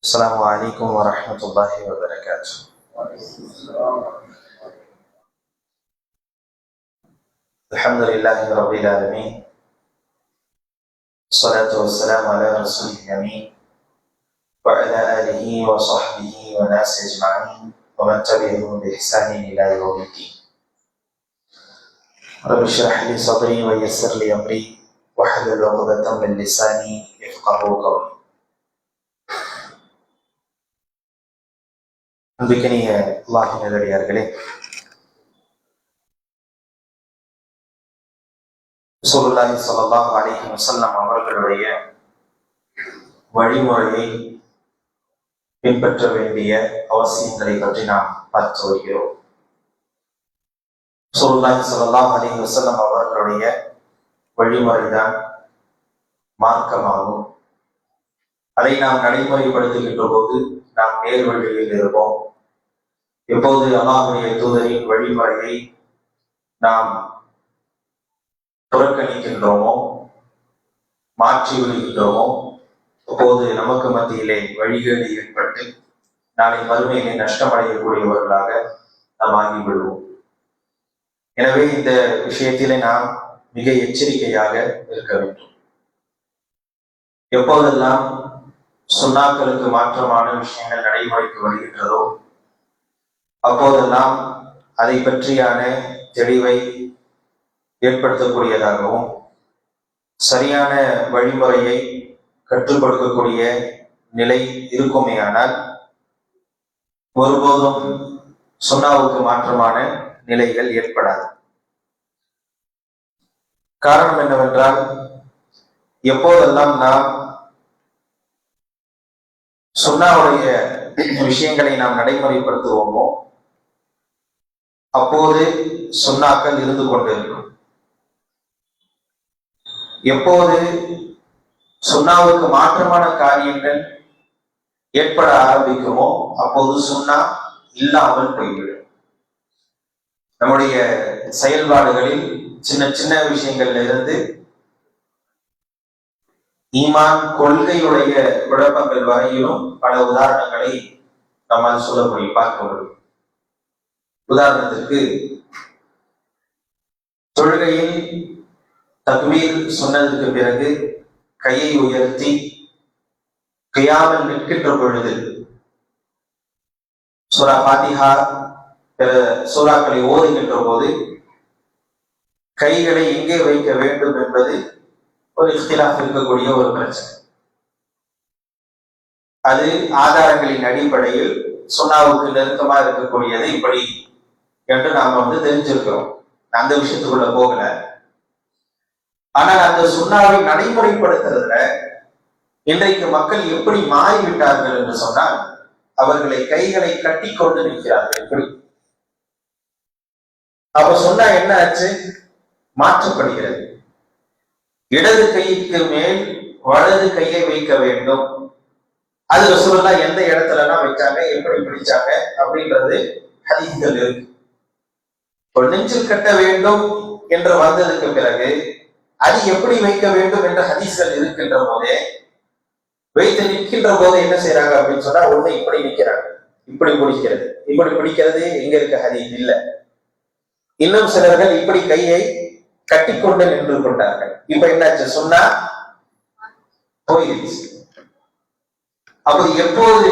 السلام عليكم ورحمة الله وبركاته. الحمد لله رب العالمين، الصلاة والسلام على رسوله الأمين وعلى آله وصحبه والناس أجمعين ومن تبعهم بإحسان إلى يوم الدين. رب اشرح لي صدري ويسر لي أمري واحلل عقدة من لساني يفقهوا قولي. அன்பிற்கினிய அல்லாஹ்வின் நல்லடியார்களே, ரசூலுல்லாஹி ஸல்லல்லாஹு அலைஹி வஸல்லம் அவர்களுடைய வழிமுறையை பின்பற்ற வேண்டிய அவசியங்களை பற்றி நாம் பார்த்து வருகிறோம். ரசூலுல்லாஹி ஸல்லல்லாஹு அலைஹி வஸல்லம் அவர்களுடைய வழிமுறைதான் மார்க்கமாகும். அதை நாம் நடைமுறைப்படுத்துகின்ற போது நாம் நேர் வழியில் இருப்போம். எப்போது அல்லாஹ்வுடைய தூதரின் வழிமுறையை நாம் புறக்கணிக்கின்றோமோ, மாற்றி விடுகின்றோமோ, அப்போது நமக்கு மத்தியிலே வழிகேடு ஏற்பட்டு நாளை மறுமையிலே நஷ்டமடையக்கூடியவர்களாக நாம் ஆகிவிடுவோம். எனவே இந்த விஷயத்திலே நாம் மிக எச்சரிக்கையாக இருக்க வேண்டும். எப்போதெல்லாம் சுன்னாக்களுக்கு மாற்றமான விஷயங்கள் நடைமுறைக்கு வருகின்றதோ அப்போதெல்லாம் அதை பற்றியான தெளிவை ஏற்படுத்தக்கூடியதாகவும் சரியான வழிமுறையை கற்றுக் கொடுக்கக்கூடிய நிலை இருக்குமேயானால் ஒருபோதும் சுன்னாவுக்கு மாற்றமான நிலைகள் ஏற்படாது. காரணம் என்னவென்றால், எப்போதெல்லாம் நாம் சுன்னாவுடைய விஷயங்களை நாம் நடைமுறைப்படுத்துவோமோ அப்போது சுன்னாக்கள் இருந்து கொண்டிருக்கும். எப்போது சுன்னாவுக்கு மாற்றமான காரியங்கள் ஏற்பட ஆரம்பிக்குமோ அப்போது சுன்னா இல்லாமல் போய்விடும். நம்முடைய செயல்பாடுகளில் சின்ன சின்ன விஷயங்கள்ல இருந்து ஈமான் கொள்கையுடைய குழப்பங்கள் வரையிலும் பல உதாரணங்களை நம்மால் சொல்ல முடியும், பார்க்க முடியும். உதாரணத்திற்கு, தொழுகையில் தக்பீர் சொன்னதற்கு பிறகு கையை உயர்த்தி கியாமில் நிற்கின்ற பொழுது சூரா ஃபாத்திஹா பிற சூறாக்களை ஓதுகின்ற போது கைகளை எங்கே வைக்க வேண்டும் என்பது ஒரு இஃப்திலாஃப் இருக்கக்கூடிய ஒரு பிரச்சனை. அது ஆதாரங்களின் அடிப்படையில் சுன்னாவுக்கு நெருக்கமா இருக்கக்கூடியது இப்படி என்று நாம தெரிஞ்சிருக்கிறோம். அந்த விஷயத்துக்குள்ள போகல. ஆனால் அந்த சுன்னாவை நடைமுறைப்படுத்துறதுல இன்றைக்கு மக்கள் எப்படி மாறிவிட்டார்கள் என்று சொன்னால், அவர்களை கைகளை கட்டி கொண்டு நிற்கிறார்கள். எப்படி அப்ப சொன்னா என்ன ஆச்சு? மாற்றப்படுகிறது. இடது கைக்கு மேல் வலது கையை வைக்க வேண்டும். அது ரசூலுல்லாஹ் எந்த இடத்துலலாம் வச்சாங்க, எப்படி பிடிச்சாங்க அப்படின்றது ஹதீஸ்கள் இருக்கு. ஒரு நெஞ்சில் கட்ட வேண்டும் என்று வந்ததுக்கு பிறகு அது எப்படி வைக்க வேண்டும் என்ற ஹதீஸ்கள் இருக்கின்ற போதே, வைத்து நிற்கின்ற போது என்ன செய்யறாங்க அப்படின்னு சொன்னா, ஒண்ணு இப்படி நிற்கிறாங்க, இப்படி பிடிக்கிறது. இப்படி பிடிக்கிறது எங்க இருக்க ஹதீஸ் இல்ல. இன்னும் சிலர்கள் இப்படி கையை கட்டிக்கொண்டு நின்று கொண்டார்கள். இப்ப என்னாச்சு? சொன்னா போயிடுச்சு. அப்போது எப்போது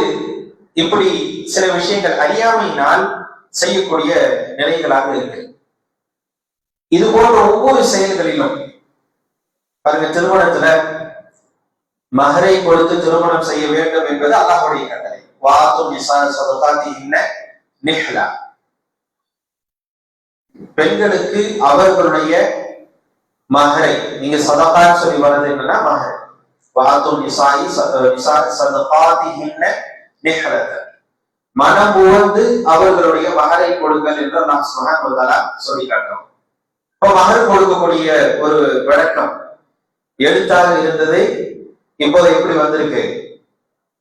இப்படி சில விஷயங்கள் அறியாமையினால் செய்யக்கூடிய நிலைகளாக இருக்கு. இது போன்ற ஒவ்வொரு செயல்களிலும் பாருங்க, திருமணத்துல மஹரை கொடுத்து திருமணம் செய்ய வேண்டும் என்பது அல்லாஹ்வுடைய கட்டளை. வாத்து நிசான் சதகாத்திஹின்ன நிஹ்லா. பெண்களுக்கு அவர்களுடைய மஹரை, நீங்க சதகான்னு சொல்லி வர்றது என்னன்னா மஹர். வாத்து நிசாயி சதகாத்திஹின்ன நிஹ்லத, மனம் உவந்து அவர்களுடைய மஹரை கொடுங்கள் என்று அல்லாஹ் சுப்ஹானஹு வ தஆலா சொல்லி காட்டுறோம். இப்போ மஹர் கொடுக்கக்கூடிய ஒரு வழக்கம் எழுத்தாக இருந்தது, இப்போது எப்படி வந்திருக்கு?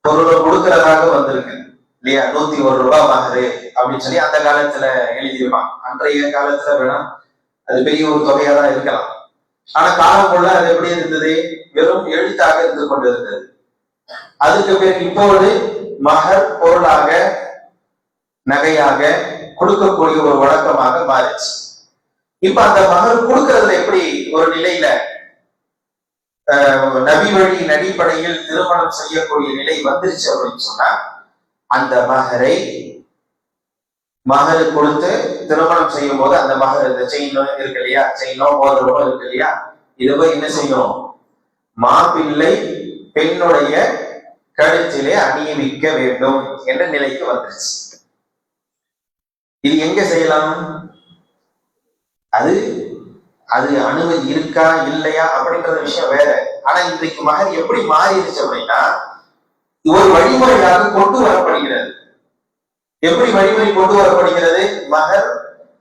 பொருள் கொடுக்கிறதாக வந்திருக்கு இல்லையா? 101 ரூபாய் மஹரு அப்படின்னு சொல்லி அந்த காலத்துல எழுதியிருப்பான். அன்றைய காலத்துல வேணா அது பெரிய ஒரு தொகையா தான் இருக்கலாம். ஆனா காலம் கொள்ள அது எப்படி இருந்தது? வெறும் எழுத்தாக இருந்து கொண்டிருந்தது. அதுக்கு பிறகு இப்போது மகர் பொருளாக நகையாக கொடுக்கக்கூடிய ஒரு வழக்கமாக மாறிச்சு. இப்ப அந்த மகர் கொடுக்கறதுல எப்படி ஒரு நிலையில நபி வழியின் அடிப்படையில் திருமணம் செய்யக்கூடிய நிலை வந்துருச்சு அப்படின்னு சொன்னா, அந்த மகரை கொடுத்து திருமணம் செய்யும் போது அந்த மகர் இந்த செயினோ இருக்கு இல்லையா, செயினோ மோதிரமோ இருக்கு இல்லையா, இதை போய் என்ன செய்யணும், மாப்பிள்ளை பெண்ணுடைய கழுத்திலே அணிவிக்க வேண்டும் என்ற நிலைக்கு வந்துருச்சு. இது எங்க செய்யலாம்? அது அது அனுமதி இருக்கா இல்லையா அப்படின்ற விஷயம் வேற. ஆனா இன்றைக்கு மகர் எப்படி மாறிடுச்சு அப்படின்னா, ஒரு வழிமுறையாக கொண்டு வரப்படுகிறது. எப்படி வழிமுறை கொண்டு வரப்படுகிறது? மகர்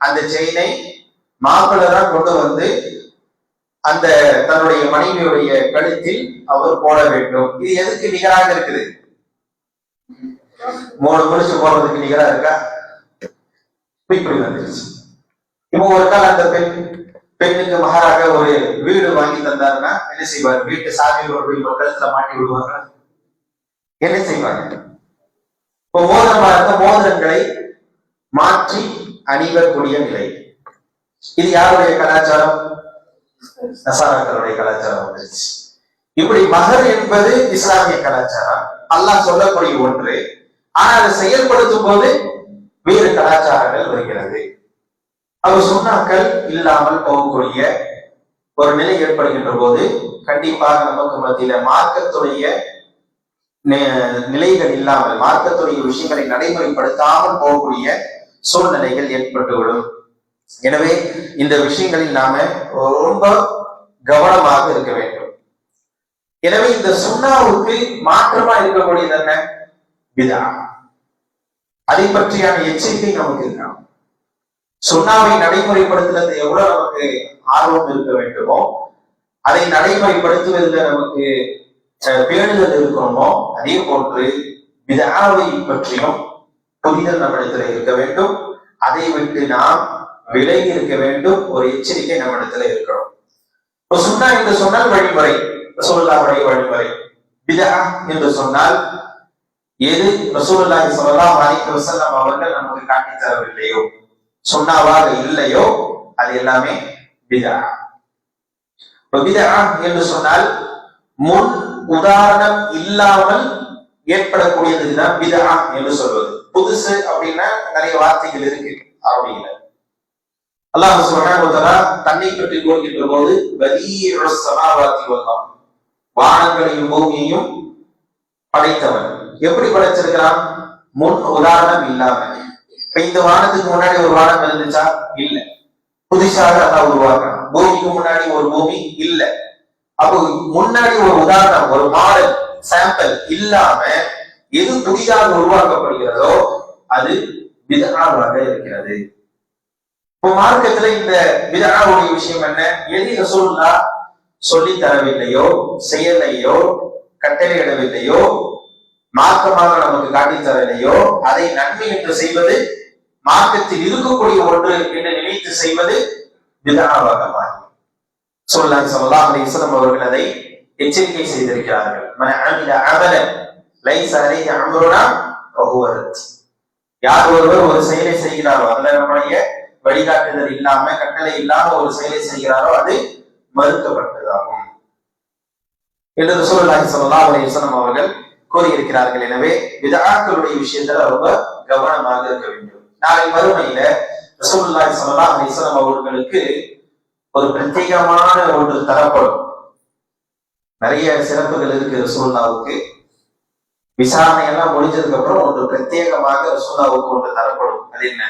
அந்த செயினை மாப்பிள்ளை தான் கொண்டு வந்து அந்த தன்னுடைய மனைவியுடைய கழுத்தில் அவர் போட வேண்டும். இது எதுக்கு நிகராக இருக்குது? 3 முடிச்சு போடுறதுக்கு நிகரா இருக்கா? இப்படி வந்துருச்சு. இப்போ ஒரு கால அந்த பெண்ணுக்கு மகராக ஒரு வீடு வாங்கி தந்தாருன்னா என்ன செய்வார்? வீட்டு சாவியோடு கழுத்துல மாட்டி விடுவாங்க. என்ன செய்வாங்க? இப்போ மோதிரமா இருந்த மோதிரங்களை மாற்றி அணிவக்கூடிய நிலை. இது யாருடைய கலாச்சாரம்? நசாராக்களுடைய கலாச்சாரம் வந்துருச்சு. இப்படி மகர் என்பது இஸ்லாமிய கலாச்சாரம், அல்லாஹ் சொல்லக்கூடிய ஒன்று. ஆனா அதை செயல்படுத்தும் போது வேறு கலாச்சாரங்கள் வருகிறது. அவர் சுண்ணாக்கள் இல்லாமல் போகக்கூடிய ஒரு நிலை ஏற்படுகின்ற போது கண்டிப்பாக நமக்கு மத்தியில மார்க்கத்துடைய நிலைகள் இல்லாமல், மார்க்கத்துடைய விஷயங்களை நடைமுறைப்படுத்தாமல் போகக்கூடிய சூழ்நிலைகள் ஏற்பட்டுவிடும். எனவே இந்த விஷயங்களில் நாம ரொம்ப கவனமாக இருக்க வேண்டும். எனவே இந்த சுண்ணாவுக்கு மாற்றமா இருக்கக்கூடியது என்ன? பிதா. அதை பற்றியான எச்சரிக்கை நமக்கு இருக்கணும். சுண்ணாவை நடைமுறைப்படுத்துறது எவ்வளவு நமக்கு ஆர்வம் இருக்க வேண்டுமோ, அதை நடைமுறைப்படுத்துவதில் நமக்கு பேணுதல் இருக்கணுமோ, அதே போன்று பிதாவை பற்றியும் புரிதல் நம்மிடத்துல இருக்க வேண்டும். அதை விட்டு நாம் விலகி இருக்க வேண்டும். ஒரு எச்சரிக்கை நம்மிடத்துல இருக்கணும். சுன்னா என்று சொன்னால் வழிமுறை, ரசூலுல்லாஹ்வுடைய வழிமுறை. பிதா என்று சொன்னால் எது ரசூலுல்லாஹி ஸல்லல்லாஹு அலைஹி வஸல்லம் அவர்கள் நமக்கு காட்டித் தரவில்லையோ, சுன்னாவாக இல்லையோ, அது எல்லாமே பிதா. பிதா என்று சொன்னால் முன் உதாரணம் இல்லாமல் ஏற்படக்கூடியதுதான் பிதா என்று சொல்வது. புதுசு அப்படின்னா நிறைய வார்த்தைகள் இருக்கு அரபியில. அல்லாஹ் சுப்ஹானஹு வ தஆலா தன்னை பற்றி கூறுகின்ற போது பதீஉஸ் ஸமாவாத்தி வல் அர்த், வானங்களையும் பூமியையும் படைத்தவன். எப்படி படைச்சிருக்கிறான்? முன் உதாரணம் இல்லாம. இந்த வானத்துக்கு முன்னாடி ஒரு வானம் இருந்துச்சா? இல்ல. புதுசாக அல்லாஹ் உருவாக்குறான். பூமிக்கு முன்னாடி ஒரு பூமி இல்ல. அப்போ முன்னாடி ஒரு உதாரணம், ஒரு மாடல், சாம்பிள் இல்லாம எது புதிதாக உருவாக்கப்படுகிறதோ அது பிதஆவாக இருக்கிறது. இப்போ மார்க்கத்துல இந்த பிதஆவுடைய விஷயம் என்ன? எது ரசூலுல்லாஹ் சொல்லி தரவில்லையோ, செய்யலையோ, கட்டளையிடவில்லையோ, மார்க்கமாக நமக்கு காட்டி தரவில்லையோ, அதை நன்மை என்று செய்வது, மார்க்கத்தில் இருக்கக்கூடிய ஒன்று என்று நினைத்து செய்வது பிதஆவாக மாறும். ரசூலுல்லாஹி ஸல்லல்லாஹு அலைஹி வஸல்லம் அவர்கள் அதை எச்சரிக்கை செய்திருக்கிறார்கள். மன் அமில அமலன் லைஸ அலைஹி அம்ருனா ஃபஹுவ ரத். யார் ஒருவர் ஒரு செயலை செய்கிறாரோ, அதுல நம்முடைய வழிகாட்டுதல் இல்லாம, கட்டளை இல்லாம ஒரு செயலை செய்கிறாரோ, அது மறுக்கப்பட்டதாகும் என்று ரசூலுல்லாஹி ஸல்லல்லாஹு அலைஹி வஸல்லம் அவர்கள் கூறியிருக்கிறார்கள். எனவே பிதஆக்களுடைய விஷயத்துல ரொம்ப கவனமாக இருக்க வேண்டும். நாளை மறுமையில ரசூலுல்லாஹி ஸல்லல்லாஹு அலைஹி வஸல்லம் அவர்களுக்கு ஒரு பிரத்யேகமான ஒன்று தரப்படும். நிறைய சிறப்புகள் இருக்கு ரசூலுல்லாஹ்வுக்கு. விசாரணை எல்லாம் முடிஞ்சதுக்கு அப்புறம் ஒன்று பிரத்யேகமாக ரசூலுல்லாஹ்வுக்கு ஒன்று தரப்படும். அது என்ன?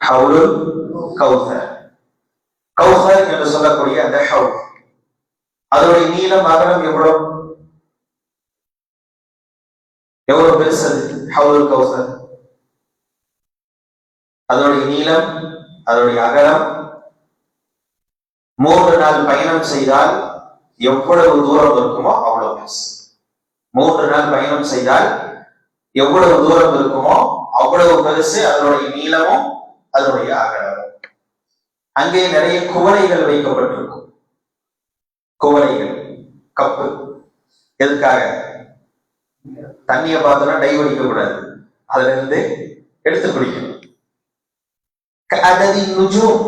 ஹவுலுல் கௌசர். கௌசர் என்று சொல்லக்கூடிய அந்த ஹவுல், அதனுடைய நீளம் அகலம் எவ்வளவு பெருசு? ஹவுலுல் கௌசர் அதனுடைய நீளம், அதனுடைய அகலம் 3 நாள் பயணம் செய்தால் எவ்வளவு தூரம் இருக்குமோ அவ்வளவு பெருசு. 3 நாள் பயணம் செய்தால் எவ்வளவு தூரம் இருக்குமோ அவ்வளவு பெருசு அதனுடைய நீளமும் அதனுடைய அகலமும். அங்கே நிறைய குவளைகள் வைக்கப்பட்டிருக்கும். குவளைகள், கப்பு. எதுக்காக? தண்ணியை பார்த்தோம்னா டைவ் அடிக்க கூடாது, அதுல இருந்து எடுத்து குடிக்கணும். கஅததி நுஜூம்,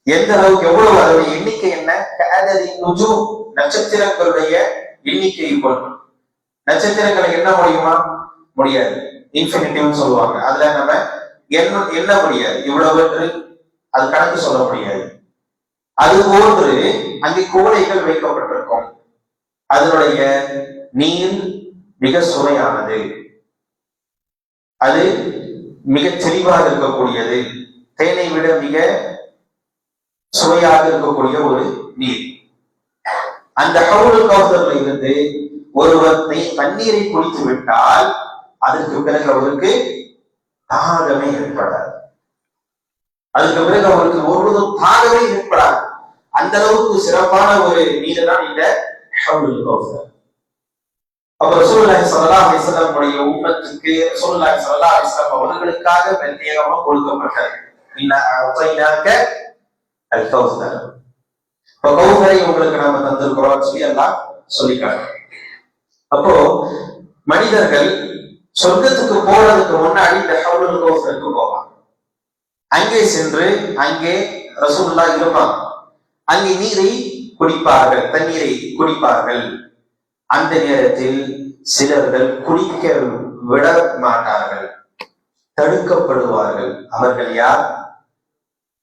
எந்த அளவுக்கு, எவ்வளவு அதோடைய எண்ணிக்கை என்ன? கஅததி நுஜூம், நட்சத்திரங்களுடைய எண்ணிக்கை போன்று. நட்சத்திரங்களை எண்ண முடியுமா? முடியாது. இன்ஃபினிட்டிவ்னு சொல்லுவாங்க. அதுல நம்ம எண்ண முடியாது, இவ்வளவு என்று அது கணக்கு சொல்ல முடியாது. அது போன்று அங்கே கோடைகள் வைக்கப்பட்டிருக்கும். அதனுடைய நீர் மிக சுவையானது, அது மிக தெளிவாக இருக்கக்கூடியது, தேனை விட மிக சுவையாக இருக்கக்கூடிய ஒரு நீர். அந்த ஹவுலுல் கௌசர்ல இருந்து ஒருவர் தண்ணீரை குடித்து விட்டால் அதற்கு பிறகு அவருக்கு தாகமே ஏற்படாது. அதுக்கு பிறகு அவருக்கு ஒருவரும் தாகமே ஏற்படாது. அந்த அளவுக்கு சிறப்பான ஒரு நீர் தான் இந்த ஹவுலுல் கௌசர். அப்ப ரசூலுல்லாஹி ஸல்லல்லாஹு அலைஹி வஸல்லம் உடைய உம்மத்துக்கு ரசூலுல்லாஹி ஸல்லல்லாஹு அலைஹி வஸல்லம் அவர்களுக்காக பிரத்யேகமாக கொடுக்கப்பட்டது. இன்ன அஅதைனாக அல் கௌசர். இப்ப கௌசரை உங்களுக்கு நாம தந்திருக்கிறோம் சொல்லி எல்லாம் சொல்லிக்காங்க. அப்போ மனிதர்கள் சொர்க்கத்துக்கு போறதுக்கு முன்னாடி இந்த ஹவுலுல் கௌசருக்கு போவாங்க. அங்கே சென்று அங்கே ரசூலுல்லாஹ் இருப்பாங்க. அங்கே நீரை குடிப்பார்கள், தண்ணீரை குடிப்பார்கள். அந்த நேரத்தில் சிலர்கள் குடிக்க விட மாட்டார்கள், தடுக்கப்படுவார்கள். அவர்கள் யார்?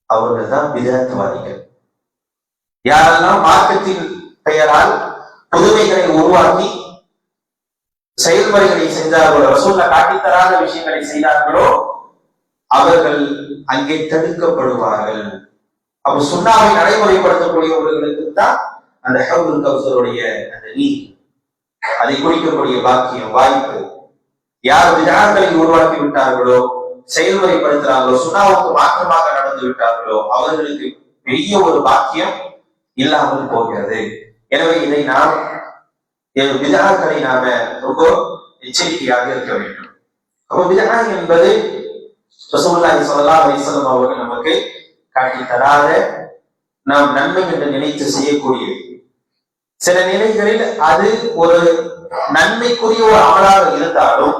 அவர்கள் தான் பிதஅத்வாதிகள். யாரெல்லாம் மார்க்கத்தின் பெயரால் புதுமைகளை உருவாக்கி செயல்முறைகளை செஞ்சார்களோ, ரசூலுல்லாஹ் காட்டித்தராத விஷயங்களை செய்தார்களோ, அவர்கள் அங்கே தடுக்கப்படுவார்கள். அப்ப சுன்னாவை நடைமுறைப்படுத்தக்கூடியவர்களுக்கு தான் அந்த ஹவுலுல் கௌசருடைய அந்த நீர், அதை குடிக்கக்கூடிய பாக்கியம், வாய்ப்பு. யார் விதானங்களை உருவாக்கி விட்டார்களோ, செயல்முறைப்படுத்துறாங்களோ, சுன்னாவுக்கு மாற்றமாக நடந்து விட்டார்களோ, அவர்களுக்கு பெரிய ஒரு பாக்கியம் இல்லாமல் போகிறது. எனவே இதை நாம் விதாக்களை நாம ரொம்ப எச்சரிக்கையாக இருக்க வேண்டும். அப்ப விதா என்பது ரசூலுல்லாஹி ஸல்லல்லாஹு அலைஹி வஸல்லம் அவர்கள் நமக்கு காட்டி தராத, நாம் நன்மை என்று நினைத்து செய்யக்கூடியது. சில நிலைகளில் அது ஒரு நன்மைக்குரிய ஒரு அமலாக இருந்தாலும்,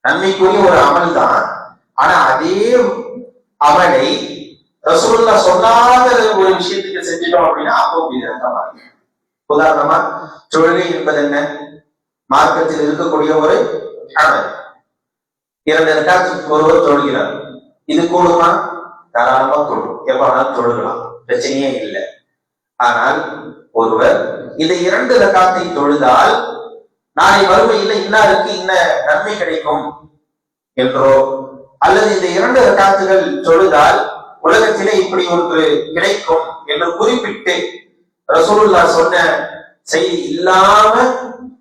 நன்மைக்குரிய ஒரு அமல் தான், ஆனா அதே அமலை ரசூலுல்லாஹ் சொல்லாத ஒரு விஷயத்துக்கு செஞ்சிட்டோம் அப்படின்னா அப்போ விதமா. உதாரணமா தொழுகை என்பது என்ன? மார்க்கத்தில் இருக்கக்கூடிய ஒரு அமல். 2 ரக்காத் ஒருவர் தொழுகிறார், இது கூடுமா? தாராளமா கூடும், எப்ப வேணாலும் தொழுகலாம், பிரச்சனையே இல்லை. ஆனால் ஒருவர் இந்த 2 ரக்காத்தை தொழுதால் நாளை வறுமையில் இன்னாருக்கு இன்ன நன்மை கிடைக்கும் என்றோ, அல்லது இந்த 2 ரக்காத்துகள் தொழுதால் உலகத்திலே இப்படி ஒன்று கிடைக்கும் என்று குறிப்பிட்டு ரசூலுல்லாஹ் சொன்ன செய்தி இல்லாம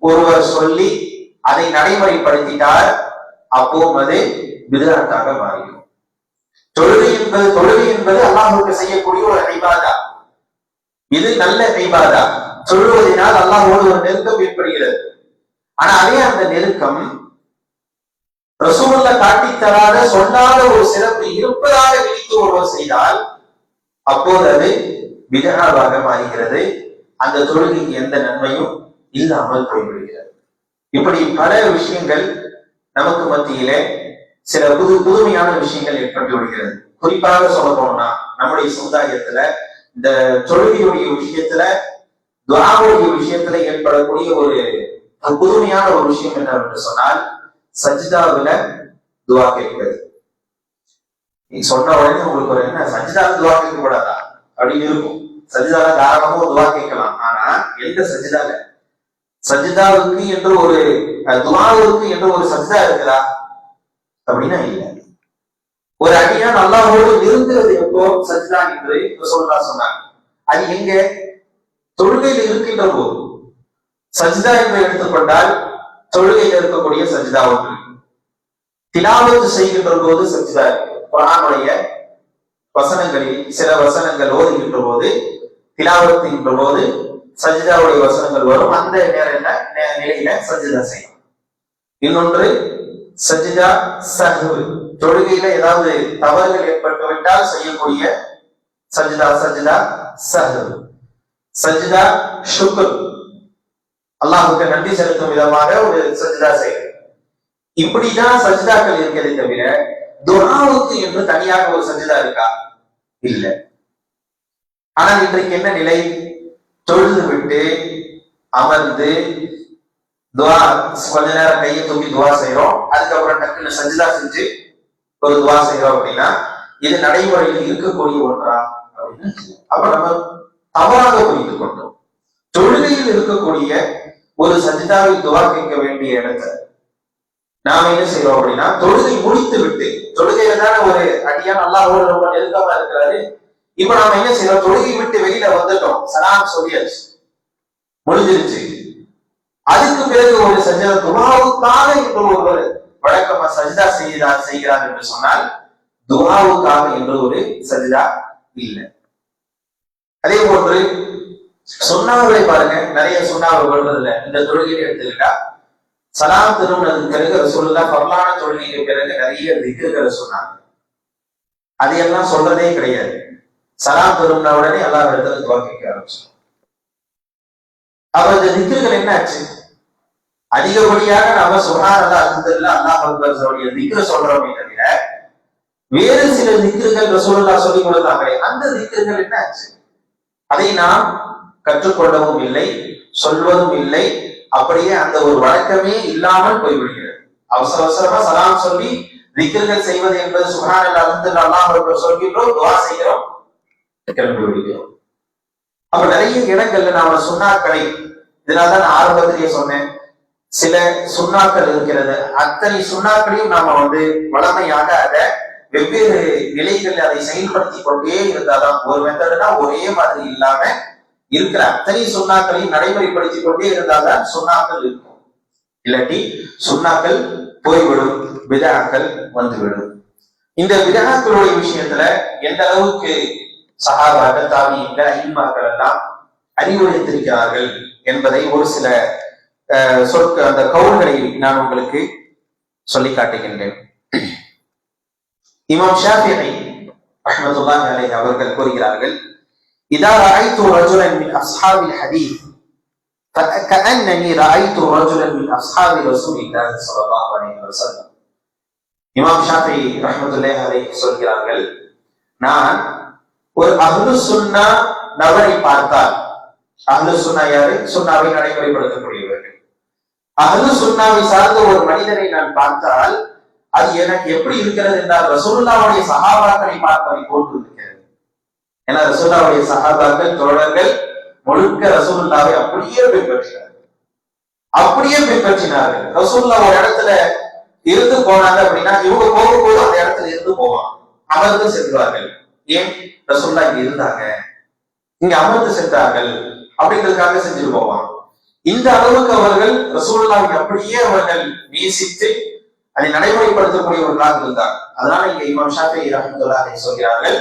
ஒருவர் சொல்லி அதை நடைமுறைப்படுத்திட்டால் அப்போ அது பித்அத்தாக மாறிடும். தொழுகை என்பது அல்லாஹ்வுக்கு செய்யக்கூடிய ஒரு இபாதா. இது நல்ல இபாதா. சொல்லுவதனால் அல்லாஹ்வோடு ஒரு நெருக்கம் ஏற்படுகிறது. ஆனா அதே அந்த நெருக்கம் ரசூலுல்லாஹ் காட்டித் தராத, சொல்லாத ஒரு சிறப்பு இருப்பதாக நினைத்து ஒருவர் செய்தால் அப்போது அது பித்அத்தாக மாறுகிறது. அந்த தொழுகைக்கு எந்த நன்மையும் இல்லாமல் போய்விடுகிறது. இப்படி பல விஷயங்கள் நமக்கு மத்தியிலே சில புதுமையான விஷயங்கள் ஏற்பட்டு விடுகிறது. குறிப்பாக சொல்ல போனா நம்முடைய சமுதாயத்துல இந்த தொழுகையுடைய விஷயத்துல, துஆவுடைய விஷயத்துல ஏற்படக்கூடிய ஒரு புதுமையான ஒரு விஷயம் என்னவென்று சொன்னால், சஜ்தாவுல துஆ கேட்கிறது. நீ சொன்ன உடனே உங்களுக்கு ஒரு என்ன, சஜ்தாவுல துஆ கேட்க கூடாதா அப்படின்னு இருக்கும். சஜ்தால தாராளமா துஆ கேட்கலாம். ஆனா எந்த சஜ்தால? சஜ்தாவுக்கு என்று ஒரு துஆவுக்கு என்று ஒரு சஜ்தா இருக்குதா அப்படின்னா இல்ல. ஒரு அடியான் அல்லாஹ்வோடு நெருங்குறது எப்போ? சஜ்தா என்று ரசூலுல்லாஹ் சொன்னாங்க. அது எங்க? தொழுகையில் இருக்கின்ற போது. சஜ்தா என்று எடுத்துக்கொண்டால் தொழுகையில் இருக்கக்கூடிய சஜ்தா ஒன்று, திலாவத்து செய்கின்ற போது சஜ்தா இருக்கு. குர்ஆனுடைய வசனங்களில் சில வசனங்கள் ஓதுகின்ற போது, திலாவத்தின்ற போது சஜ்தாவுடைய வசனங்கள் வரும். அந்த நிலையில சஜ்தா செய்யும். இன்னொன்று சஜ்தா சஹ்வு, தொழுகையில ஏதாவது தவறுகள் ஏற்பட்டுவிட்டால் செய்யக்கூடிய சஜ்தா சஹ்வு. சஜ்தா ஷுக்ர், அல்லாஹுக்கு நன்றி செலுத்தும் விதமாக ஒரு சஜ்தா செய்வது. இப்படிதான் சஜ்தாக்கள் இருக்கிறதை தவிர துஆவுக்கு என்று தனியாக ஒரு சஜ்தா இருக்கா? இல்ல. ஆனால் இன்றைக்கு என்ன நிலை? தொழுது விட்டு அமர்ந்து துவா, கொஞ்ச நேரம் கையை தூக்கி துவா செய்யறோம், அதுக்கப்புறம் டக்குன்னு சஜ்தா செஞ்சு ஒரு துவா செய்யறோம் அப்படின்னா இது நடைமுறையில் இருக்கக்கூடிய ஒன்றா அப்படின்னு அப்ப நம்ம தவறாக புரிந்து கொண்டோம். தொழுகையில் இருக்கக்கூடிய ஒரு சஜ்தாவில் துவா கேட்க வேண்டிய இடத்துல நாம என்ன செய்யறோம் அப்படின்னா, தொழுகை முடித்து விட்டு, தொழுகையில தானே ஒரு அடியான் அல்லாஹ்வோட ரொம்ப நெருக்கமா இருக்கிறாரு. இப்ப நாம என்ன செய்யறோம்? தொழுகை விட்டு வெளியில வந்துட்டோம், சலாம் சொல்லியாச்சு, முடிஞ்சிருச்சு. அதுக்கு பிறகு ஒரு சஜ்தா துஆவுக்காக என்று ஒருவர் வழக்கமா சஜ்தா செய்கிறார் என்று சொன்னால் துஆவுக்காக என்று ஒரு சஜ்தா இல்லை. அதே போன்று சுன்னாவை பாருங்க, நிறைய சுன்னாவை வருவதில்லை. இந்த தொழுகையை எடுத்துக்கிட்டா சலாம் திருமணத்துக்கு பிறகு ரசூலுல்லாஹ் ஃபர்லான தொழுகைக்கு பிறகு நிறைய திக்ருகளை சொன்னாங்க. அதையெல்லாம் சொல்றதே கிடையாது. சலாம் திருமண உடனே எல்லா இடத்துல துவா கேட்க ஆரம்பிச்சோம். அப்ப இந்த திக்ருகள் என்ன ஆச்சு? அதிகப்படியாக நம்ம சுப்ஹானல்லாஹ் அல்ஹம்துலில்லாஹ் அல்லாஹ் அக்பர் சொல்லிய திக்ரு சொல்றோமே தவிர வேறு சில திக்ருகள் ரசூலுல்லாஹ் சொல்லி கொடுத்தாங்களே, அந்த திக்ருகள் என்ன ஆச்சு? அதை நாம் கற்றுக்கொள்ளவும் இல்லை, சொல்வதும் இல்லை. அப்படியே அந்த ஒரு வழக்கமே இல்லாமல் போய்விடுகிறது. அவசர அவசரமா சலாம் சொல்லி திக்ருகள் செய்வது என்பது சுப்ஹானல்லாஹ் அல்ஹம்துலில்லாஹ் அல்லாஹ் அக்பர் சொல்கிறோம், துஆ செய்கிறோம், கிளம்பி விடுகிறோம். அப்ப நிறைய இடங்கள்ல நாம சுன்னாக்களை, இதனால்தான் நான் ஆரம்பத்திலேயே சொன்னேன், சில சுன்னாக்கள் இருக்கிறது. அத்தனை சுன்னாக்களையும் நாம வளமையாக அதை வெவ்வேறு நிலைகள் அதை செயல்படுத்தி கொண்டே இருந்தாதான், ஒரு மெத்தடுனா ஒரே மாதிரி இல்லாம இருக்கிற அத்தனை சுன்னாக்களையும் நடைமுறைப்படுத்தி கொண்டே இருந்தால்தான் சுன்னாக்கள் இருக்கும். இல்லாட்டி சுன்னாக்கள் போய்விடும், பிதஅக்கள் வந்துவிடும். இந்த பிதஅக்களுடைய விஷயத்துல எந்த அளவுக்கு சஹாபாக்கள், தாபியீன்கள், அஇம்மாக்கள் எல்லாம் அறிவுரைத்திருக்கிறார்கள் என்பதை ஒரு சில அந்த கவுல்களை நான் உங்களுக்கு சொல்லி காட்டுகின்றேன். இமாம் ஷாஃபிஈ ரஹ்மத்துல்லாஹி அலைஹி அவர்கள் கூறுகிறார்கள், இதா ரஅய்து ரஜுலன் மின் அஸ்ஹாபில் ஹதீஸ் ஃபகஅன்னனி ரஅய்து ரஜுலன் மின் அஸ்ஹாபி ரசூலில்லாஹி ஸல்லல்லாஹு அலைஹி வஸல்லம். இமாம் ஷாஃபிஈ ரஹ்மத்துல்லாஹி அலைஹி சொல்கிறார்கள், நான் ஒரு அஹ்லு சுன்னா நபரை பார்த்தால், அஹ்லு சுன்னா யாரு? சுன்னாவை நடைமுறைப்படுத்தக்கூடியவர்கள். அஹ்லு சுன்னாவை சார்ந்த ஒரு மனிதனை நான் பார்த்தால் அது எனக்கு எப்படி இருக்கிறது என்றால் ரசூலுல்லாஹ்வுடைய சஹாபாக்களை பார்ப்பதை போன்று இருக்கிறது. ஏன்னா ரசூலுல்லாஹ்வுடைய சஹாபாக்கள், தோழர்கள் முழுக்க ரசூலுல்லாஹ்வை அப்படியே பின்பற்றினார்கள். ரசூலுல்லாஹ் ஒரு இடத்துல இருந்து போனாங்க அப்படின்னா இவங்க போகும்போது அந்த இடத்துல இருந்து போவாங்க, அமர்ந்து செல்வார்கள். ஏன்? ரசூலுல்லாஹ் இங்க இருந்தாங்க, இங்க அமர்ந்து சென்றார்கள் அப்படிங்கிறதுக்காக செஞ்சுட்டு போவாங்க. இந்த அளவுக்கு அவர்கள் ரசூலுல்லாஹ்வை அப்படியே அவர்கள் நேசித்து அதை நடைமுறைப்படுத்தக்கூடியவர்களாக இருந்தார். அதனால இங்க இமாம் ஷாஃபிஈ ரஹ்மத்துல்லாஹி அலைஹி சொல்கிறார்கள்,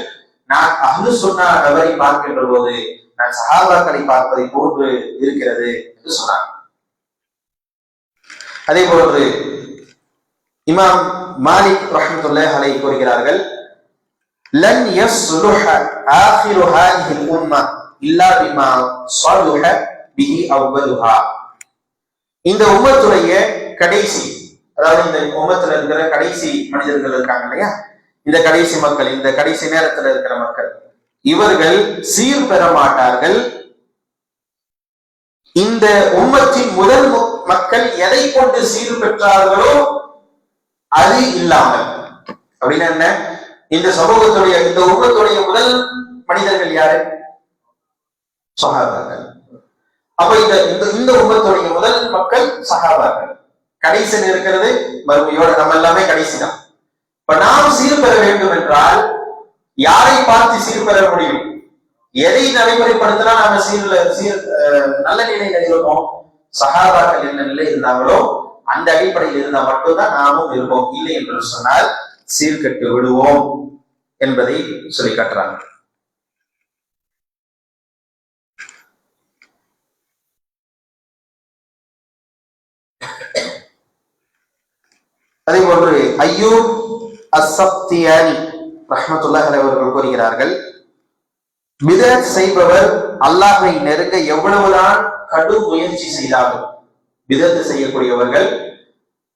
நான் அஹ்லு சுன்னா நபரை பார்க்கின்ற போது நான் சஹாபாக்களை பார்ப்பதை போன்று இருக்கிறது என்று சொன்னார். அதே போன்று இமாம் மாலிக் ரஹ்மத்துல்லாஹி அலைஹி கூறுகிறார்கள், லன் யஸ்லுஹ ஆகிரு ஹாதிஹில் உம்ம இல்லா பிமா ஸலுஹ பிஹி அவ்வலுஹா. இந்த உம்மத்துடைய கடைசி, அதாவது இந்த உம்மத்துல இருக்கிற கடைசி மனிதர்கள் இருக்காங்க இல்லையா, இந்த கடைசி மக்கள், இந்த கடைசி நேரத்துல இருக்கிற மக்கள், இவர்கள் சீர் பெற மாட்டார்கள் இந்த உம்மத்தின் முதல் மக்கள் எதை கொண்டு சீர் பெற்றார்களோ அது இல்லாமல். அப்படின்னா என்ன? இந்த சமூகத்துடைய, இந்த உம்மத்துடைய முதல் மனிதர்கள் யாரு? சஹாபாக்கள். அப்ப இந்த உம்மத்துடைய முதல் மக்கள் சஹாபாக்கள். கடைசியில் இருக்கிறது மறுமையோட நம்ம எல்லாமே கடைசி தான். இப்ப நாம் சீர் பெற வேண்டும் என்றால் யாரை பார்த்து சீர் பெற முடியும்? எதை நடைமுறைப்படுத்தினா நாம நல்ல நிலையில இருப்போம்? சஹாபாக்கள் என்ன நிலை இருந்தாங்களோ அந்த அடிப்படையில் இருந்தா மட்டும்தான் நாமும் இருப்போம். இல்லை என்று சொன்னால் சீர்கட்டு விடுவோம் என்பதை சொல்லி காட்டுறாங்க. அதே போன்று அய்யூப் அஸ்ஸப்தியானி ரஹ்மத்துல்லாஹி அலைஹி அவர்கள் கூறுகிறார்கள், பிதஅத் செய்பவர் அல்லாஹ்வை நெருங்க எவ்வளவுதான் கடும் முயற்சி செய்தாலும், விதத்து செய்யக்கூடியவர்கள்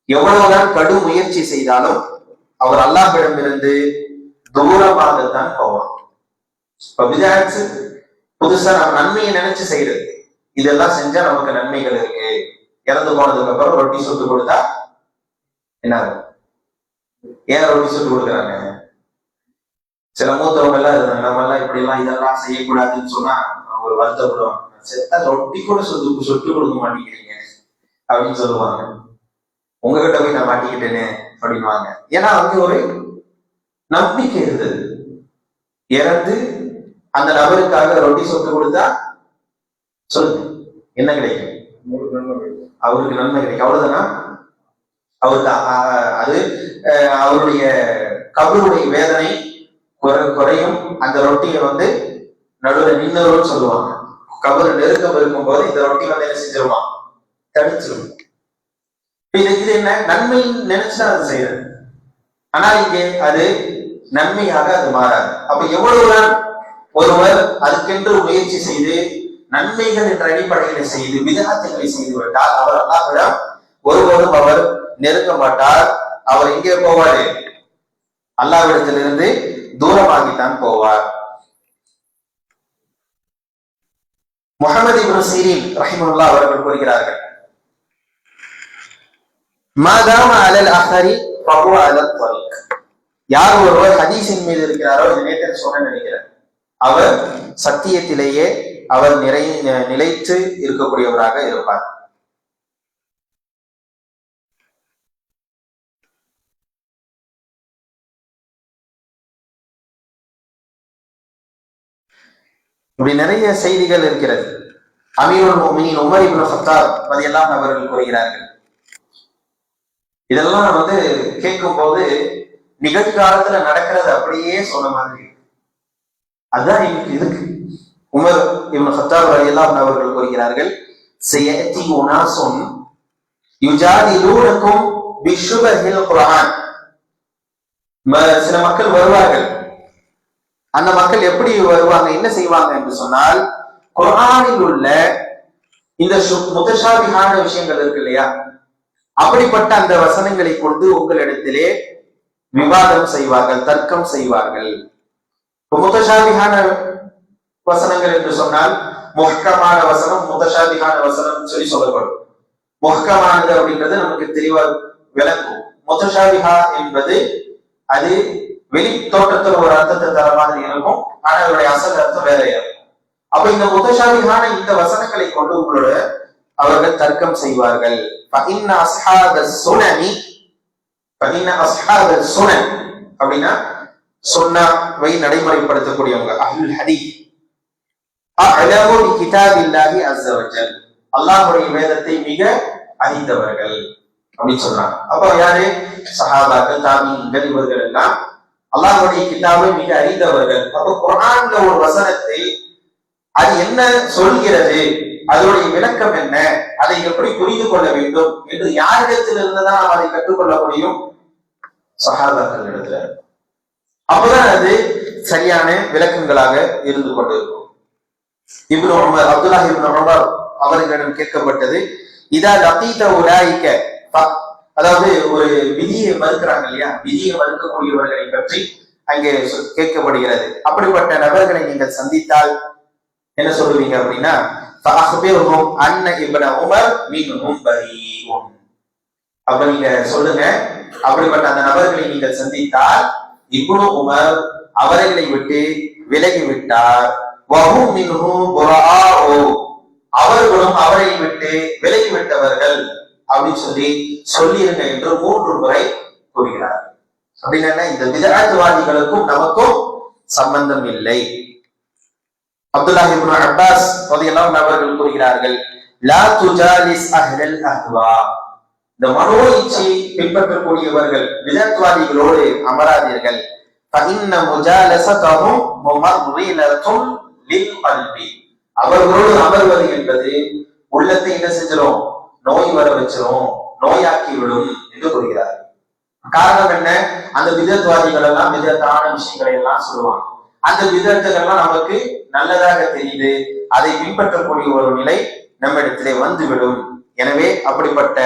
எவ்வளவுதான் கடும் முயற்சி செய்தாலும் அவர் அல்லாஹ்விடமிருந்து தூரமாகத்தான் போவான். இப்ப விதாத்து புதுசா நம்ம நன்மையை நினைச்சு செய்யறது, இதெல்லாம் செஞ்சா நமக்கு நன்மைகள் இருக்கு. இறந்து போனதுக்கு அப்புறம் ரொட்டி சுட்டு கொடுத்தா என்ன? ஏன் ரொட்டி சுட்டு கொடுக்குறாங்க? சில மூத்தவங்க எல்லாம் இருந்தாங்க, நம்ம எல்லாம் இப்படி எல்லாம் இதெல்லாம் செய்யக்கூடாதுன்னு சொன்னா அவங்க வருத்தப்படுவாங்க. செத்தா ரொட்டி கூட சுட்டு கொடுக்க மாட்டேங்கிறீங்க அப்படின்னு சொல்லுவாங்க. உங்ககிட்ட போய் நான் மாட்டிக்கிட்டேனே அப்படின்வாங்க. ஏன்னா அவங்க ஒரு நம்பிக்கை இருந்தது. இறந்து அந்த நபருக்காக ரொட்டி சுட்டு கொடுத்தா சொல்லுங்க என்ன கிடைக்கும்? அவருக்கு நன்மை கிடைக்கும். அவ்வளவுதானா? அவருக்கு அது அவருடைய கபருடைய வேதனை குறையும். அந்த ரொட்டியை நடுவில் நின்னவர்கள் சொல்லுவாங்க. கபரு நெருக்கம் இருக்கும் போது இந்த ரொட்டி என்ன செஞ்சிருவான்? தடுச்சிருவோம். இது என்ன நன்மை நினைச்சுதான் அது செய்யறது. ஆனால் இங்கே அது நன்மையாக அது மாறாது. அப்ப எவ்வளவுதான் ஒருவர் அதுக்கென்று முயற்சி செய்து நன்மைகள் என்ற அடிப்படையில செய்து விதத்துகளை செய்து விட்டால் அவர் அல்லாஹ்விடம் ஒருவரும் அவர் நெருங்க மாட்டார். அவர் எங்கே போவாரு? அல்லாஹ்விடத்திலிருந்து தூரமாகித்தான் போவார். முஹம்மது இப்னு சீரின் ரஹிமஹுல்லாஹ் அவர்கள் கூறுகிறார்கள், மாதாம அலல் அஹரி ஃபஹுவ அலல் த்வரீக். யார் ஒருவர் ஹதீஸின் மீது இருக்கிறாரோ, இது நேற்று சொன்ன நினைக்கிறேன், அவர் சத்தியத்திலேயே அவர் நிலைத்து இருக்கக்கூடியவராக இருப்பார். இப்படி நிறைய செய்திகள் இருக்கிறது. அமீருல் முஃமினீன் உமர் இப்னு கத்தாப் ரலியல்லாஹு அவர்கள் கூறுகிறார்கள், இதெல்லாம் கேட்கும் போது நிகழ்காலத்துல நடக்கிறது அப்படியே சொன்ன மாதிரி. அதுதான் எனக்கு இருக்கு. உமர் இப்னு கத்தாப் ரலியல்லாஹு அவர்கள் கூறுகிறார்கள், சயதி உனாசுன் யுஜாதிலூனகும் பிஷுபஹில் குர்ஆன். சில மக்கள் வருவார்கள். அந்த மக்கள் எப்படி வருவாங்க, என்ன செய்வாங்க என்று சொன்னால், குர்ஆனில் உள்ள இந்த முத்தஷாபிஹான விஷயங்கள் இருக்கு இல்லையா, அப்படிப்பட்ட அந்த வசனங்களை கொண்டு உங்களிடத்திலே விவாதம் செய்வார்கள், தர்க்கம் செய்வார்கள். முத்தஷாபிஹான வசனங்கள் என்று சொன்னால் முஹ்கமான வசனம், முத்தஷாபிஹான வசனம் சொல்லி சொல்லப்படும். முஹ்கமானது அப்படின்றது நமக்கு தெளிவா விளங்கும். முத்தஷாபிஹா என்பது அது வெளி தோற்றத்தில் ஒரு அர்த்தத்தை தர மாதிரி இருக்கும், ஆனா அதனுடைய அசல் அர்த்தம் வேற இருக்கும். அப்ப இந்த முத்தஷாபிஹான இந்த வசனங்களை கொண்டு உங்களோட அவர்கள் தர்க்கம் செய்வார்கள். அப்படின்னா சொன்னாவை நடைமுறைப்படுத்தக்கூடியவங்க அஹ்லுல் ஹதீஸ். அஅலமு பிகிதாபில்லாஹி அஸ்ஸ வஜல், அல்லாஹ்வுடைய வேதத்தை மிக அறிந்தவர்கள் அப்படின்னு சொல்றாங்க. அப்ப யாரு? சஹாபாக்கள், தாபீன்கள், இவர்கள் எல்லாம் அல்லாஹ்வுடைய கிதாபை மிக அறிந்தவர்கள். அப்ப குர்ஆன்ல ஒரு வசனத்தில் அது என்ன சொல்கிறது, அதனுடைய விளக்கம் என்ன, அதை எப்படி புரிந்து கொள்ள வேண்டும் என்று யாரிடத்தில் இருந்துதான் நாம் அதை கற்றுக்கொள்ள முடியும்? சஹாபாக்கள் இடத்துல. அப்பதான் அது சரியான விளக்கங்களாக இருந்து கொண்டிருக்கும். இப்னு உமர், அப்துல்லாஹ் இப்னு உமர் அவர்களிடம் கேட்கப்பட்டது, இதா லகீத உலாயிக, அதாவது ஒரு விதியை மறுக்கிறாங்க இல்லையா, விதியை மறுக்கக்கூடியவர்களை பற்றி அங்கே கேட்கப்படுகிறது. அப்படிப்பட்ட நபர்களை நீங்கள் சந்தித்தால் என்ன சொல்லுவீங்க அப்படின்னா, அப்ப நீங்க சொல்லுங்க, அப்படிப்பட்ட அந்த நபர்களை நீங்கள் சந்தித்தால் இப்னு உமர் அவர்களை விட்டு விலகி விட்டார், அவர்களும் அவரை விட்டு விலகிவிட்டவர்கள் அப்படின்னு சொல்லிருங்க என்று 3 முறை கூறுகிறார். அப்படின்னா இந்த பிதஅத்வாதிகளுக்கும் நமக்கும் சம்பந்தம் இல்லை. அப்துல்லாஹ் இப்னு அப்பாஸ் ரலியல்லாஹு அன்ஹு அவர்கள் கூறுகிறார்கள், லா துஜாலிஸ் அஹ்லல் அஹ்வா, இந்த மனோ இச்சை பின்பற்றக்கூடியவர்கள் பிதஅத்வாதிகளோடு அமராதீர்கள். ஃபஇன்ன முஜாலஸதஹும் முமர்ரிலத்துன் லில்கல்பி, அவர்களோடு அமர்வது என்பது உள்ளத்தை என்ன செஞ்சிடும்? நோய் வர வச்சிரும், நோயாக்கி விடும் என்று கூறுகிறார். காரணம் என்ன? அந்த பிதஅத்வாதிகள் எல்லாம் பிதஅத்தான விஷயங்களை எல்லாம் சொல்லுவாங்க. அந்த பிதஅத்துகள் எல்லாம் நமக்கு நல்லதாக தெரியுது, அதை பின்பற்றக்கூடிய ஒரு நிலை நம்மிடத்திலே வந்துவிடும். எனவே அப்படிப்பட்ட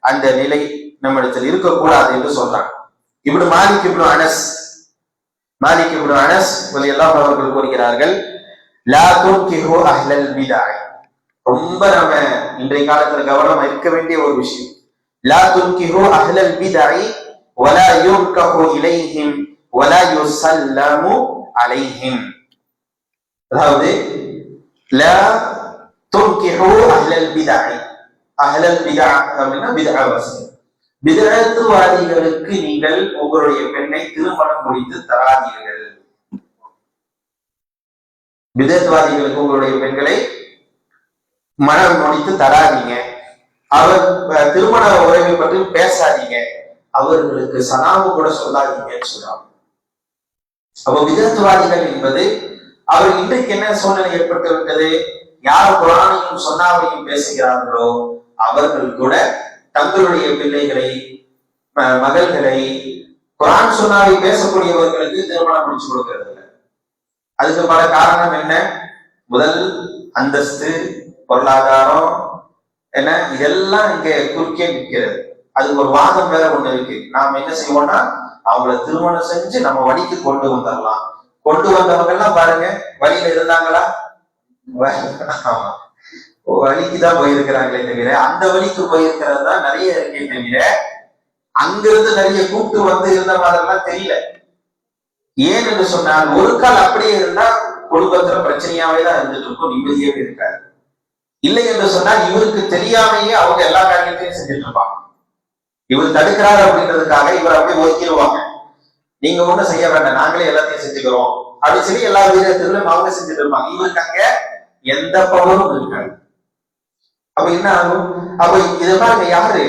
அந்த நிலை நம்மிடத்தில் இருக்கக்கூடாது என்று சொல்றாங்க. இப்படி மாலிக் இப்னு அனஸ் ரலியல்லாஹு அவர்கள் கூறுகிறார்கள், லா துன்கிஹு அஹ்லல் பிதஅ. ரொம்ப நம்ம இன்றைய காலத்துல கவனமா இருக்க வேண்டிய ஒரு விஷயம். லா துன்கிஹு அஹ்லல் பிதஅ வலா யுன்கஹு இலைஹிம் வலா யுஸல்லமு அலைஹிம். அதாவது லா துன்கிஹு அஹ்லல் பிதஅ. அஹ்லல் பிதஅ அப்படின்னா பிதஅவாசி, பிதஅத்துவாதிகளுக்கு நீங்கள் உங்களுடைய பெண்ணை திருமணம் முடித்து தராதீர்கள். பிதஅத்துவாதிகளுக்கு உங்களுடைய பெண்களை மனம் முடித்து தராதீங்க. அவர் திருமண உறவை பற்றி பேசாதீங்க. அவர்களுக்கு சலாமு கூட சொல்லாதீங்கன்னு சொல்றாங்க. அப்போ பிதஅத்துவாதிகள் என்பது அவர் இன்றைக்கு என்ன சூழ்நிலை ஏற்பட்டு விட்டது? யார் குர்ஆனையும் சுன்னாவையும் பேசுகிறார்களோ அவர்கள் கூட தங்களுடைய பிள்ளைகளை மகள்களை குர்ஆன் சுன்னாவை பேசக்கூடியவர்களுக்கு திருமணம் முடிச்சு கொடுக்கிறது இல்லை. அதுக்கு பல காரணம் என்ன? முதல் அந்தஸ்து, பொருளாதாரம், என்ன இதெல்லாம் இங்க குறுக்கே நிற்கிறது. அதுக்கு ஒரு வாதம் வேற ஒண்ணு இருக்கு. நாம என்ன செய்வோம்னா அவங்கள திருமணம் செஞ்சு நம்ம வழிக்கு கொண்டு வந்துடலாம். கொண்டு வந்தவங்க எல்லாம் பாருங்க, வழியில இருந்தாங்களா? ஆமா, வழிக்குதான் போயிருக்கிறாங்களே தவிர அந்த வழிக்கு போயிருக்கிறது தான் நிறைய இருக்கே தவிர அங்கிருந்து நிறைய கூப்பிட்டு வந்து இருந்த மாதிரிலாம் தெரியல. ஏன் என்று சொன்னால் ஒரு கால் அப்படியே இருந்தா குடும்பத்துல பிரச்சனையாவே தான் இருந்துட்டு இருக்கும், நிம்மதியாவே இருக்காது. இல்லை என்று சொன்னால் இவருக்கு தெரியாமையே அவங்க எல்லா காரியத்தையும் செஞ்சுட்டு இருப்பாங்க. இவர் தடுக்கிறாரு அப்படின்றதுக்காக இவர் அப்படியே ஒதுக்கிடுவாங்க. நீங்க ஒண்ணும் செய்ய வேண்டாம், நாங்களே எல்லாத்தையும் செஞ்சுக்கிறோம் அப்படின்னு சொல்லி எல்லா வீரத்திலும் அவங்க செஞ்சுட்டு இருப்பாங்க. இவருக்கு அங்க எந்த பவரும் இருக்காது. அப்ப என்ன ஆகும்? அப்ப இதெல்லாம் யாரு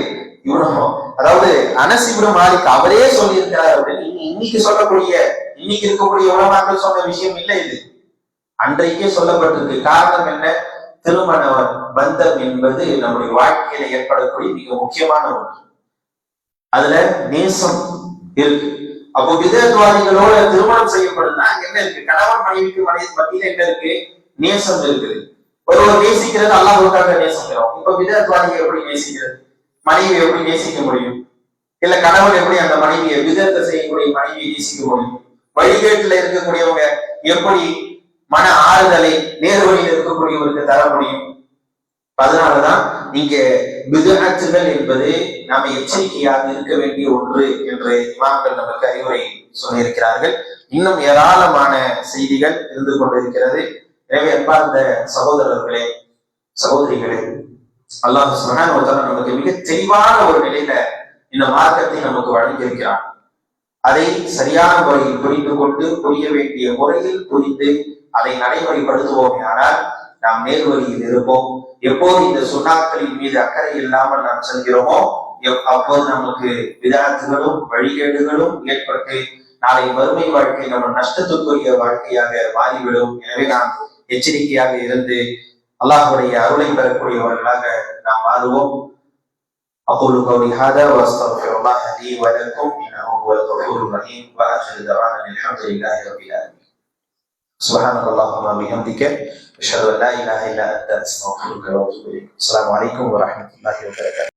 இவனும், அதாவது அனஸ் இப்னு மாலிக் அவரே சொல்லி இருக்கிறார் அப்படின்னு இன்னைக்கு சொல்லக்கூடிய, இன்னைக்கு இருக்கக்கூடிய உலமாக்கள் சொன்ன விஷயம் இல்லை, இது அன்றைக்கே சொல்லப்பட்டிருக்கு. காரணம் என்ன? திருமண பந்தம் என்பது நம்முடைய வாழ்க்கையில ஏற்படக்கூடிய மிக முக்கியமான ஒன்று. அதுல நேசம் இருக்கு. அப்போ பிதஅத்துவாதிகளோட திருமணம் செய்யப்படுதுன்னா அங்க என்ன இருக்கு? கணவன் மனைவிக்கு மத்தியில என்ன இருக்கு? நேசம் இருக்குது. ஒருவர் நேசிக்கிறது அல்லாஹ்வுக்காக நேசிக்கிறோம். இப்ப பிதஅத்துவாதிகள் எப்படி நேசிக்கிறது? மனைவியை எப்படி நேசிக்க முடியும்? இல்ல கணவன் எப்படி அந்த மனைவியை, பிதஅத்தை செய்யக்கூடிய மனைவியை நேசிக்க முடியும்? வழிகேட்டுல இருக்கக்கூடியவங்க எப்படி மன ஆறுதலை நேர்வழியில் இருக்கக்கூடியவருக்கு தர முடியும்? அதனாலதான் இங்க பிதஅத்துகள் என்பது நாம எச்சரிக்கையாக இருக்க வேண்டிய ஒன்று என்று இமாம்கள் நமக்கு அறிவுரை சொல்லியிருக்கிறார்கள். இன்னும் ஏராளமான செய்திகள் இருந்து கொண்டிருக்கிறது. எனவே அன்பார்ந்த சகோதரர்களே, சகோதரிகளே, அல்லாஹ் சுப்ஹானஹு வ தஆலா நமக்கு மிக தெளிவான ஒரு நிலையில இந்த மார்க்கத்தை நமக்கு வழங்கியிருக்கிறார். அதை சரியான முறையில் புரிந்து கொண்டு புரிய வேண்டிய முறையில் புரிந்து அதை நடைமுறைப்படுத்துவோம். ஆனால் நாம் நேர்வழியில் இருப்போம். எப்போது இந்த சுன்னாக்களின் மீது அக்கறை இல்லாமல் நாம் செல்கிறோமோ அப்போது நமக்கு பிதஅத்துகளும் வழிகேடுகளும் ஏற்பட்டு நாளை மறுமை வாழ்க்கை நம்ம நஷ்டத்துக்குரிய வாழ்க்கையாக மாறிவிடும். எனவே நாம் எச்சரிக்கையாக இருந்து அல்லாஹ்வுடைய அருளை பெறக்கூடியவர்களாக நாம் மாறுவோம். அகூலு கௌலி ஹாதா வ அஸ்தக்ஃபிருல்லாஹ லீ வ லக்கும் இன்னஹு ஹுவல் கஃபூருர் ரஹீம் வ ஆகிரு தஅவானா அல்ஹம்துலில்லாஹி ரப்பில் ஆலமீன். சுப்ஹானல்லாஹி வ பிஹம்திக அஷ்ஹது அன் லா இலாஹா இல்லா அன்த அஸ்தக்ஃபிருக வ அத்தூபு இலைக். அஸ்ஸலாமு அலைக்கும் வ ரஹ்மத்துல்லாஹி வ பரகாத்துஹு.